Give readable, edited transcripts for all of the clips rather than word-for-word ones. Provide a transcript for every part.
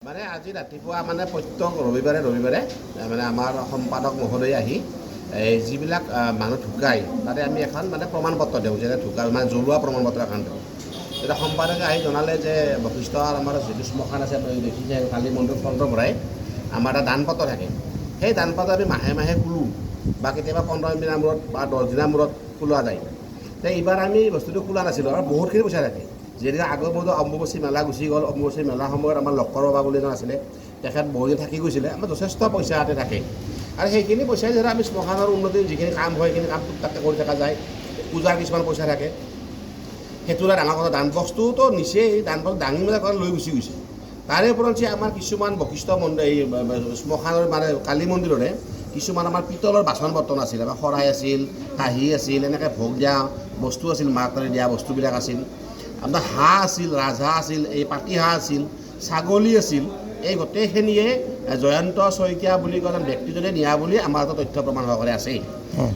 মানে আজি ৰাতিপুৱা মানে প্ৰত্যেক ৰবিবাৰে মানে আমাৰ সম্পাদক মহোদয় আহি যিবিলাক মানুহ ঢুকায় তাতে আমি এখন মানে প্ৰমাণপত্ৰ দিওঁ যে ঢুকাল মানে জ্বলোৱা প্ৰমাণপত্ৰ এখন দিওঁ। তেতিয়া সম্পাদকে আহি জনালে যে বশিষ্ঠৰ আমাৰ যিটো শ্মশান আছে আপুনি দেখিছে কালী মন্দিৰ ফ্ৰণ্টৰ পৰাই আমাৰ এটা দানপত্ৰ থাকে। সেই দানপত্ৰ আমি মাহে মাহে খোলোঁ বা কেতিয়াবা 15 দিনৰ মূৰত বা 10 দিনৰ মূৰত খোলা যায়। এইবাৰ আমি বস্তুটো খোলা নাছিলোঁ আৰু বহুতখিনি পইচা থাকে। যিহেতু আগৰ মতো অম্বুবাচী মেলা গুচি গ'ল, অম্বুবাচী মেলাৰ সময়ত আমাৰ লক্ষ্কৰ বাবা বুলি এজন আছিলে, তেখেত বহুদিন থাকি গৈছিলে, আমাৰ যথেষ্ট পইচা ইয়াতে থাকে। আৰু সেইখিনি পইচাই ধৰা আমি শ্মশানৰ উন্নতিৰ যিখিনি কাম হয় সেইখিনি কাম তাকে কৰি থকা যায়। পূজাৰ কিছুমান পইচা থাকে, সেইটো এটা ডাঙৰ কথা। দান বস্তুটো নিচেই দান বস্তু দাঙি মেলা কৰি লৈ গুচি গৈছে। তাৰে ওপৰঞ্চি আমাৰ কিছুমান বশিষ্ঠ মন্দিৰ এই শ্মশানৰ মানে কালী মন্দিৰৰে কিছুমান আমাৰ পিতলৰ বাচন বৰ্তন আছিল, আমাৰ শৰাই আছিল, কাঁহী আছিল, এনেকৈ ভোগ দিয়া বস্তু আছিল, মাক দিয়া বস্তুবিলাক আছিল। আপোনাৰ হাঁহ আছিল, ৰাজহাঁহ আছিল, এই পাতিহাঁহ আছিল, ছাগলী আছিল। এই গোটেইখিনিয়ে জয়ন্ত শইকীয়া বুলি কোৱা এজন ব্যক্তিজনে নিয়া বুলি আমাৰ এটা তথ্য প্ৰমাণ সহকাৰে আছে।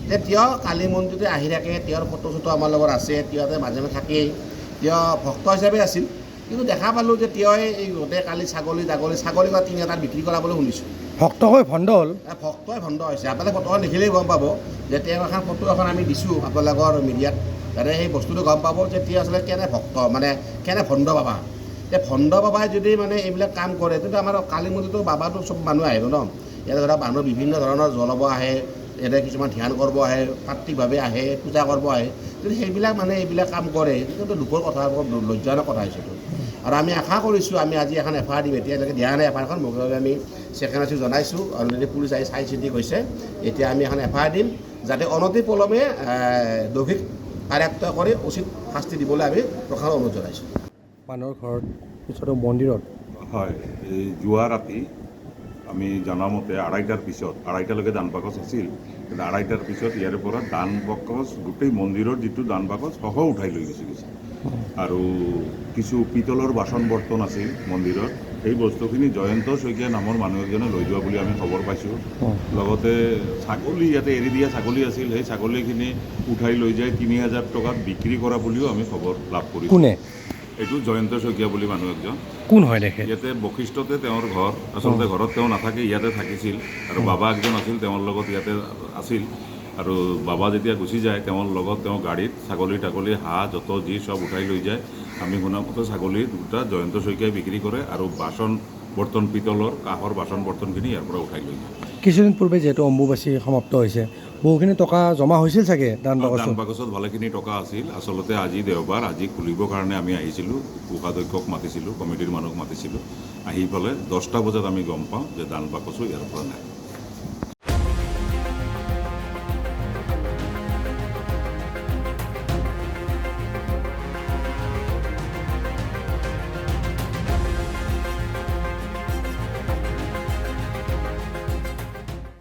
যে তেওঁ কালী মন্দিৰতে আহি থাকে, তেওঁৰ ফটো চটো আমাৰ লগত আছে, তেওঁতে মাজে মাজে থাকেই, তেওঁ ভক্ত হিচাপে আছিল। কিন্তু দেখা পালোঁ যে তেওঁ এই গোটেই কালি ছাগলী বা তিনি এটাত বিক্ৰী কৰা বুলি শুনিছোঁ। ভক্ত হৈ ভণ্ড হ'ল। ভক্তই ভণ্ড হৈছে। আপোনালোকে ফটোখন দেখিলেই গম পাব যে তেওঁৰ এখন ফটো এখন আমি দিছোঁ আপোনালোকৰ মিডিয়াত, যাতে সেই বস্তুটো গম পাব যে তেওঁ আচলতে কেনে ভক্ত, মানে কেনে ভণ্ড বাবা। এতিয়া ভণ্ড বাবাই যদি মানে এইবিলাক কাম কৰে তেতিয়া আমাৰ কালী মন্দিৰটো বাবাটো চব মানুহ আহিব ন। ইয়াতে ধৰা মানুহ বিভিন্ন ধৰণৰ জ্বলাব আহে, ইয়াতে কিছুমান ধ্যান কৰিব আহে, তাত্ত্বিকভাৱে আহে, পূজা কৰিব আহে। যদি সেইবিলাক মানে এইবিলাক কাম কৰে তেতিয়াতো দুখৰ কথা, লজ্জাজনক কথা হৈছে। আৰু আমি আশা কৰিছোঁ, আমি আজি এখন এফআইআৰ দিম, এতিয়ালৈকে দিয়া নাই এফআইআৰখন, মুঠভাৱে আমি ছেক্ৰেটাৰীক জনাইছোঁ, অলৰেডি পুলিচ আহি চাই চিতি গৈছে। এতিয়া আমি এখন এফআইআৰ দিম যাতে অনতিপলমে দোষীক কাৰ্যত কৰি উচিত শাস্তি দিবলৈ আমি প্ৰশাসনক অনুৰোধ জনাইছোঁ। মানুহৰ ঘৰত পিছতো মন্দিৰত হয়, এই যোৱা ৰাতি আমি জনামতে 2:30টাৰ পিছত, 2:30টালৈকে দান বাকচ আছিল, কিন্তু 2:30টাৰ পিছত ইয়াৰ পৰা দান বাকচ গোটেই মন্দিৰৰ যিটো দান বাকচ সহ উঠাই লৈ গুচি গৈছে। আৰু কিছু পিতলৰ বাচন বৰ্তন আছিল মন্দিৰত, সেই বস্তুখিনি জয়ন্ত শইকীয়া নামৰ মানুহ এজনে লৈ যোৱা বুলি আমি খবৰ পাইছোঁ। লগতে ছাগলী, ইয়াতে এৰি দিয়া ছাগলী আছিল, সেই ছাগলীখিনি উঠাই লৈ যায় 30,000 টকাত বিক্ৰী কৰা বুলিও আমি খবৰ লাভ কৰিছোঁ। কোনে? এইটো জয়ন্ত শইকীয়া বুলি মানুহ একজন। কোন হয় তেখেত? ইয়াতে বশিষ্ঠতে তেওঁৰ ঘৰ, আচলতে ঘৰত তেওঁ নাথাকে, ইয়াতে থাকিছিল। আৰু বাবা একজন আছিল, তেওঁৰ লগত ইয়াতে আছিল। আৰু বাবা যেতিয়া গুচি যায় তেওঁৰ লগত তেওঁ গাড়ীত ছাগলী তাগলী হাঁহ যত যি চব উঠাই লৈ যায়। আমি শুনামতে ছাগলী দুটা জয়ন্ত শইকীয়াই বিক্ৰী কৰে আৰু বাচন বৰ্তন পিতলৰ কাঁহৰ বাচন বৰ্তনখিনি ইয়াৰ পৰা উঠাই লৈ যায়। কিছুদিন পূৰ্বে যিহেতু অম্বুবাচী সমাপ্ত হৈছে, বহুখিনি টকা জমা হৈছিল চাগে দান বাকচত ভালেখিনি টকা আছিল। আচলতে আজি দেওবাৰ, আজি খুলিবৰ কাৰণে আমি আহিছিলোঁ, কোষাধ্যক্ষক মাতিছিলোঁ, কমিটিৰ মানুহক মাতিছিলোঁ। আহি পেলাই 10টা বজাত আমি গম পাওঁ যে দান বাকচো ইয়াৰ পৰা নাই।